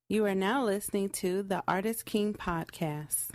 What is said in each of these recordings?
You are now listening to the Artist King podcast.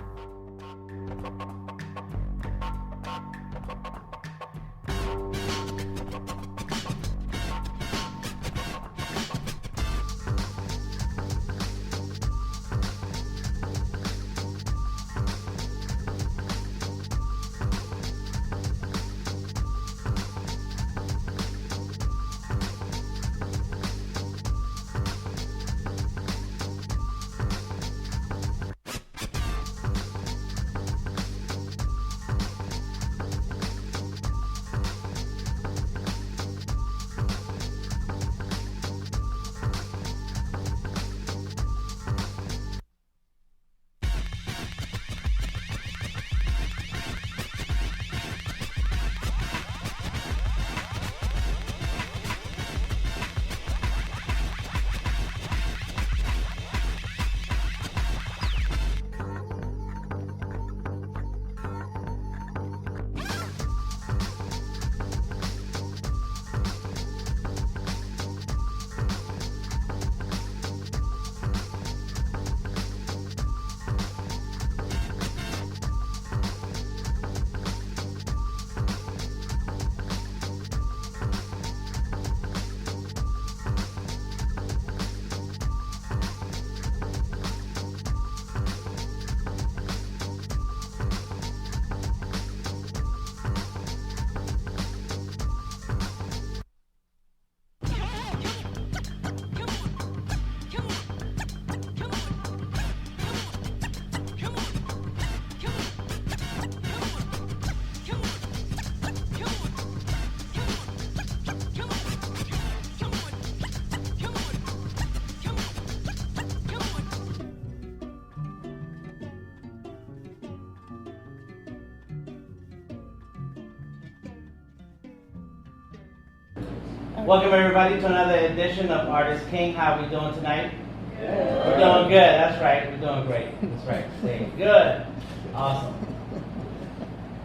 Welcome everybody to another edition of Artist King. How we doing tonight? Good. We're doing good. That's right. We're doing great. That's right. Stay good. Awesome.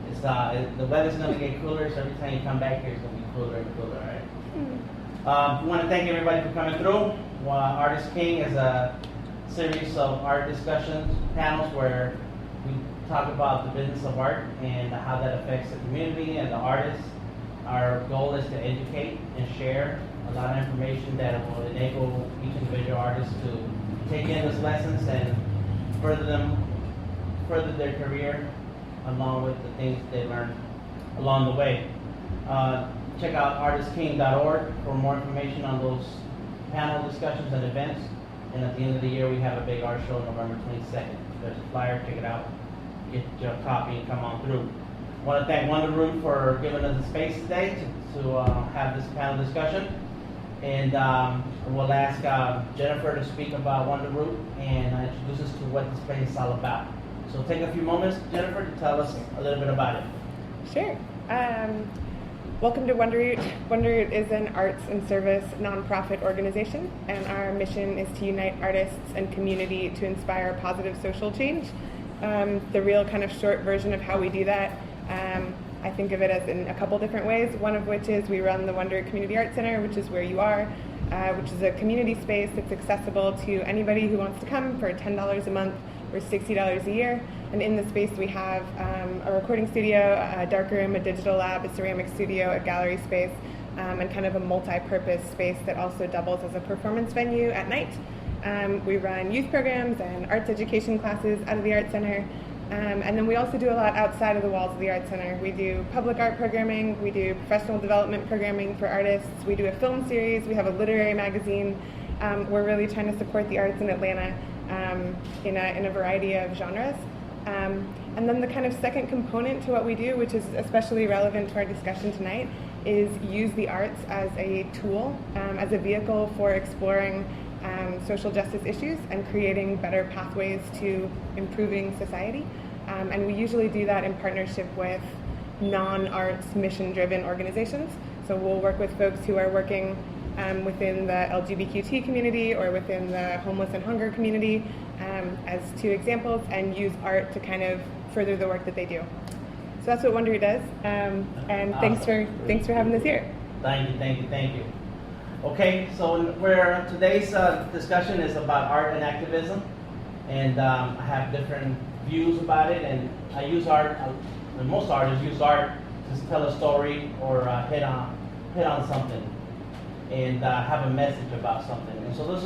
It's the weather's gonna get cooler, so every time you come back here, it's gonna be cooler and cooler. All right. We want to thank everybody for coming through. Artist King is a series of art discussions panels where we talk about the business of art and how that affects the community and the artists. Our goal is to educate and share a lot of information that will enable each individual artist to take in those lessons and further their career along with the things they learn along the way. Check out artistking.org for more information on those panel discussions and events. And at the end of the year, we have a big art show November 22nd. There's a flyer, check it out, get your copy and come on through. I want to thank Wonder Root for giving us the space today to have this panel discussion. And we'll ask Jennifer to speak about Wonder Root and introduce us to what this place is all about. So take a few moments, Jennifer, to tell us a little bit about it. Sure. Welcome to Wonder Root. Wonder Root is an arts and service nonprofit organization, and our mission is to unite artists and community to inspire positive social change. The real kind of short version of how we do that, I think of it as in a couple different ways, one of which is we run the Wonder Community Arts Center, which is where you are, which is a community space that's accessible to anybody who wants to come for $10 a month or $60 a year. And in the space we have a recording studio, a dark room, a digital lab, a ceramic studio, a gallery space, and kind of a multi-purpose space that also doubles as a performance venue at night. We run youth programs and arts education classes out of the Art Center. And then we also do a lot outside of the walls of the Art Center. We do public art programming, we do professional development programming for artists, we do a film series, we have a literary magazine. We're really trying to support the arts in Atlanta in a variety of genres. And then the kind of second component to what we do, which is especially relevant to our discussion tonight, is use the arts as a tool, as a vehicle for exploring social justice issues and creating better pathways to improving society. And we usually do that in partnership with non-arts mission-driven organizations. So we'll work with folks who are working within the LGBTQ community or within the homeless and hunger community as two examples, and use art to kind of further the work that they do. So that's what Wondery does. And awesome. thanks for having us here. Thank you. Okay, so today's discussion is about art and activism, and I have different views about it, and I use art, and most artists use art to tell a story or hit on something, and have a message about something. And so those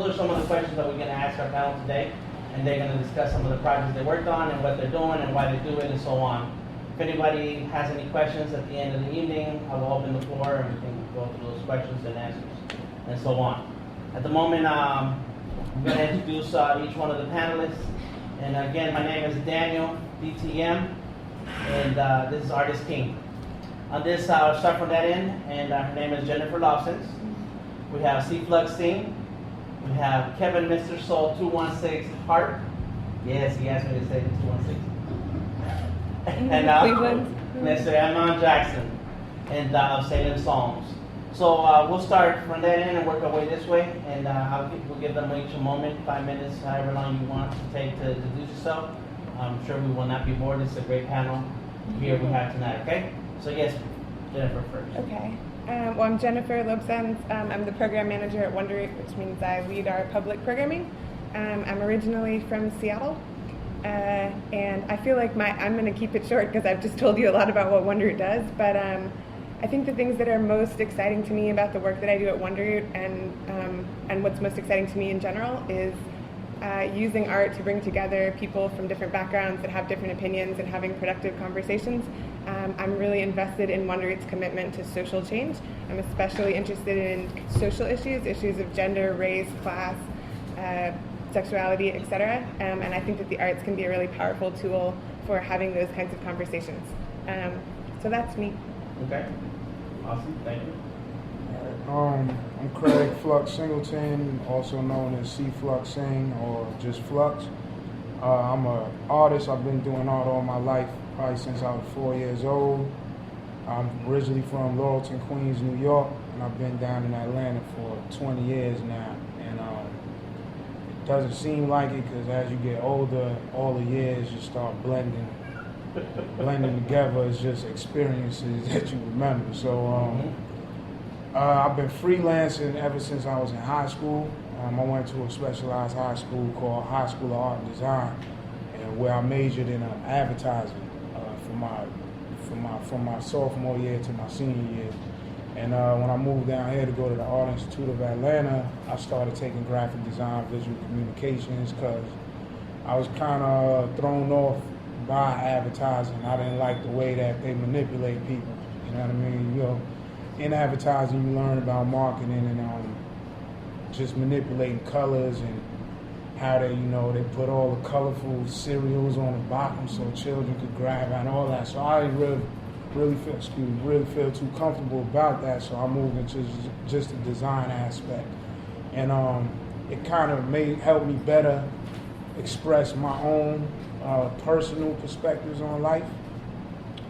are some of the questions that we're going to ask our panel today, and they're going to discuss some of the projects they worked on and what they're doing and why they do it and so on. If anybody has any questions at the end of the evening, I will open the floor and we can go through those questions and answers and so on. At the moment, I'm going to introduce each one of the panelists. And again, my name is Daniel, DTM, and this is Artist King. On this, I'll start from that end, and her name is Jennifer Lawson. We have C. Flux Singh. We have Kevin Mr. Soul 216 Hart. Yes, he asked me to say the 216. And Mr. Amon Jackson and of Salem Psalms. So we'll start from that end and work our way this way, and we'll give them each a moment, 5 minutes, however long you want to take to introduce yourself. I'm sure we will not be bored. It's a great panel here we have tonight, okay? So yes, Jennifer first. Okay. Well, I'm Jennifer Lobsens. I'm the program manager at Wondery, which means I lead our public programming. I'm originally from Seattle. And I feel like I'm going to keep it short because I've just told you a lot about what Wondery does, but I think the things that are most exciting to me about the work that I do at Wondery and what's most exciting to me in general is using art to bring together people from different backgrounds that have different opinions and having productive conversations. I'm really invested in Wondery's commitment to social change. I'm especially interested in social issues of gender, race, class, sexuality, etc. And I think that the arts can be a really powerful tool for having those kinds of conversations. So that's me. Okay. Awesome. Thank you. I'm Craig Flux Singleton, also known as C. Flux Sing or just Flux. I'm an artist. I've been doing art all my life, probably since I was 4 years old. I'm originally from Laurelton, Queens, New York, and I've been down in Atlanta for 20 years now. And doesn't seem like it because as you get older, all the years you start blending together. It's just experiences that you remember. So I've been freelancing ever since I was in high school. I went to a specialized high school called High School of Art and Design, and where I majored in advertising from my sophomore year to my senior year. And when I moved down here to go to the Art Institute of Atlanta, I started taking graphic design, visual communications, because I was kind of thrown off by advertising. I didn't like the way that they manipulate people. You know what I mean? You know, in advertising, you learn about marketing and just manipulating colors and how they put all the colorful cereals on the bottom so children could grab and all that. So I didn't really feel too comfortable about that, so I moved into just the design aspect, and it kind of helped me better express my own personal perspectives on life,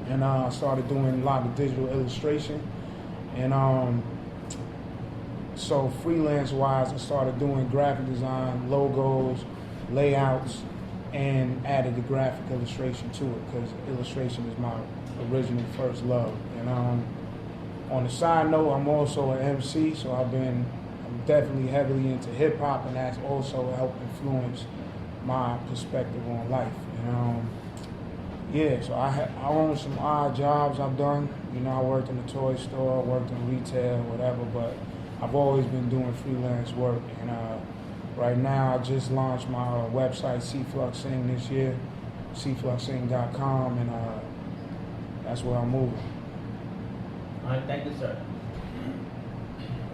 and I started doing a lot of digital illustration, and so freelance wise I started doing graphic design, logos, layouts, and added the graphic illustration to it because illustration is my original first love. And on the side note, I'm also an MC, so I'm definitely heavily into hip hop, and that's also helped influence my perspective on life. And yeah, so I own some odd jobs I've done. You know, I worked in a toy store, worked in retail, whatever, but I've always been doing freelance work. And right now, I just launched my website, C. Flux Sing, this year, cfluxsing.com, and that's where I'm moving. All right, thank you, sir.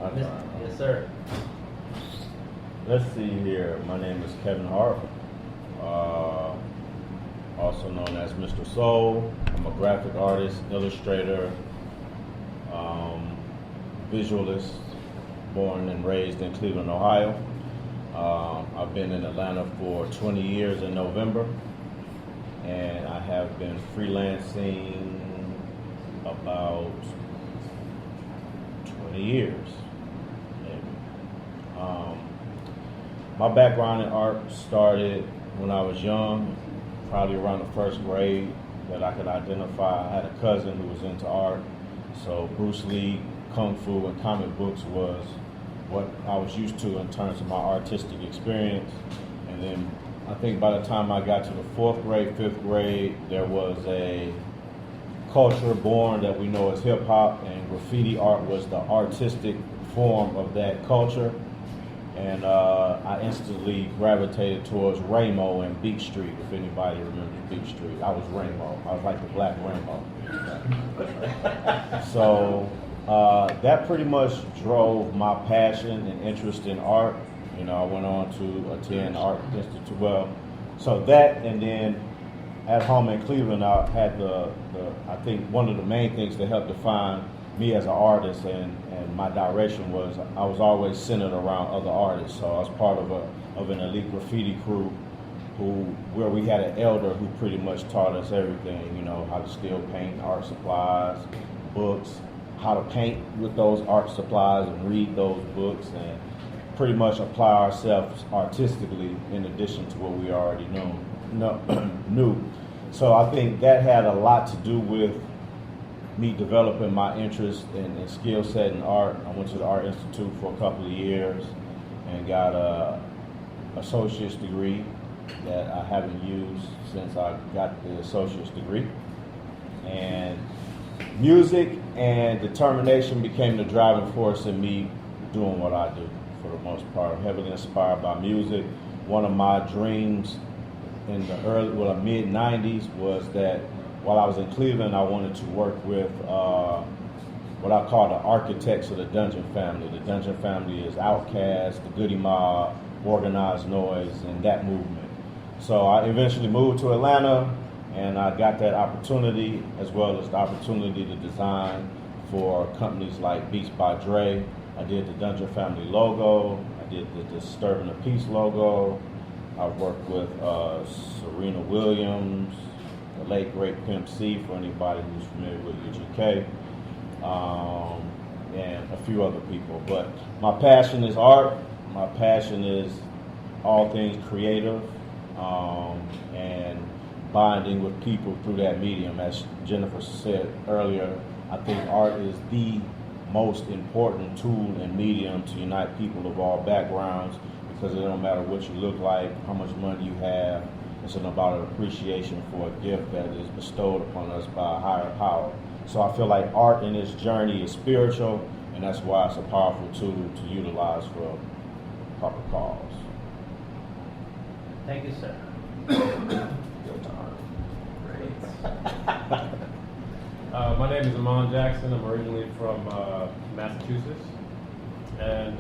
Yes, sir. Let's see here. My name is Kevin Hart, also known as Mr. Soul. I'm a graphic artist, illustrator, visualist, born and raised in Cleveland, Ohio. I've been in Atlanta for 20 years in November, and I have been freelancing about 20 years. My background in art started when I was young, probably around the first grade that I could identify. I had a cousin who was into art, so Bruce Lee kung fu and comic books was what I was used to in terms of my artistic experience. And then I think by the time I got to the 4th grade, 5th grade, there was a culture born that we know as hip hop, and graffiti art was the artistic form of that culture. And I instantly gravitated towards Ramo and Beach Street, if anybody remembers Beach Street. I was Ramo. I was like the Black Ramo. So that pretty much drove my passion and interest in art. You know, I went on to attend Art Institute. Well, so that, and then at home in Cleveland, I had I think one of the main things that helped define me as an artist and my direction was I was always centered around other artists. So I was part of an elite graffiti crew where we had an elder who pretty much taught us everything, you know, how to still paint, art supplies, books, how to paint with those art supplies and read those books, and pretty much apply ourselves artistically in addition to what we already knew. So I think that had a lot to do with me developing my interest and skill set in art. I went to the Art Institute for a couple of years and got a associate's degree that I haven't used since I got the associate's degree. And music and determination became the driving force in me doing what I do for the most part. I'm heavily inspired by music. One of my dreams in the mid-90s was that while I was in Cleveland, I wanted to work with what I call the architects of the Dungeon family. The Dungeon family is Outkast, the Goody Mob, Organized Noise, and that movement. So I eventually moved to Atlanta, and I got that opportunity, as well as the opportunity to design for companies like Beats by Dre. I did the Dungeon family logo. I did the Disturbing the Peace logo. I've worked with Serena Williams, the late great Pimp C, for anybody who's familiar with UGK, and a few other people. But my passion is art. My passion is all things creative, and bonding with people through that medium. As Jennifer said earlier, I think art is the most important tool and medium to unite people of all backgrounds, because it don't matter what you look like, how much money you have. It's about an appreciation for a gift that is bestowed upon us by a higher power. So I feel like art in this journey is spiritual, and that's why it's a powerful tool to utilize for a proper cause. Thank you, sir. Your time. Great. My name is Amon Jackson. I'm originally from Massachusetts, and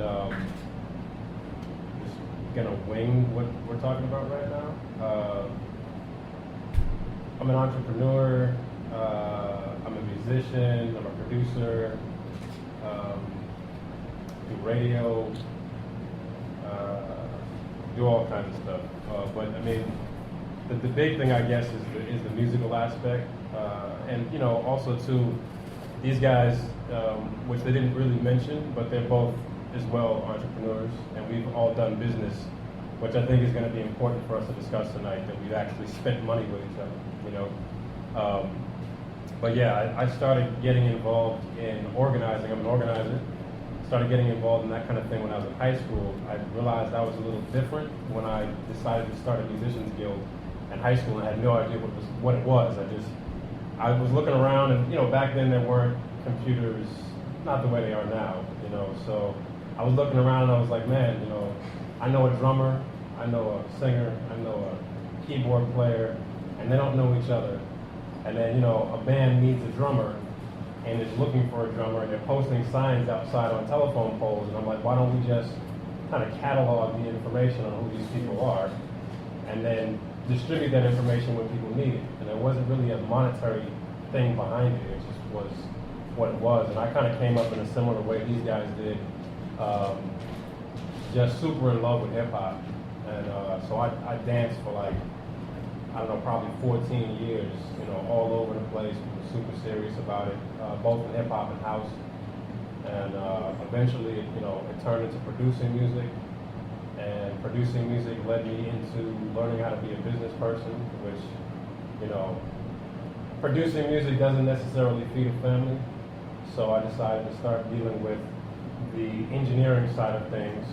just gonna wing what we're talking about right now. I'm an entrepreneur. I'm a musician. I'm a producer. Do radio. Do all kinds of stuff. But I mean, the big thing, I guess, is the musical aspect, and you know, also too, these guys, which they didn't really mention, but they're both as well entrepreneurs, and we've all done business, which I think is going to be important for us to discuss tonight. That we've actually spent money with each other, you know. But yeah, I started getting involved in organizing. I'm an organizer. Started getting involved in that kind of thing when I was in high school. I realized I was a little different when I decided to start a musicians guild in high school, and I had no idea what it was. I was looking around, and you know, back then there weren't computers, not the way they are now, you know. So I was looking around, and I was like, man, you know, I know a drummer, I know a singer, I know a keyboard player, and they don't know each other. And then, you know, a band needs a drummer and is looking for a drummer, and they're posting signs outside on telephone poles, and I'm like, why don't we just kind of catalog the information on who these people are, and then distribute that information when people need it. And there wasn't really a monetary thing behind it. It just was what it was. And I kind of came up in a similar way these guys did, just super in love with hip hop. And so I danced for like, I don't know, probably 14 years, you know, all over the place. We were super serious about it, both in hip hop and house. And eventually, you know, it turned into producing music. And producing music led me into learning how to be a business person, which, you know, producing music doesn't necessarily feed a family. So I decided to start dealing with the engineering side of things.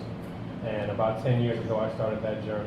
And about 10 years ago, I started that journey.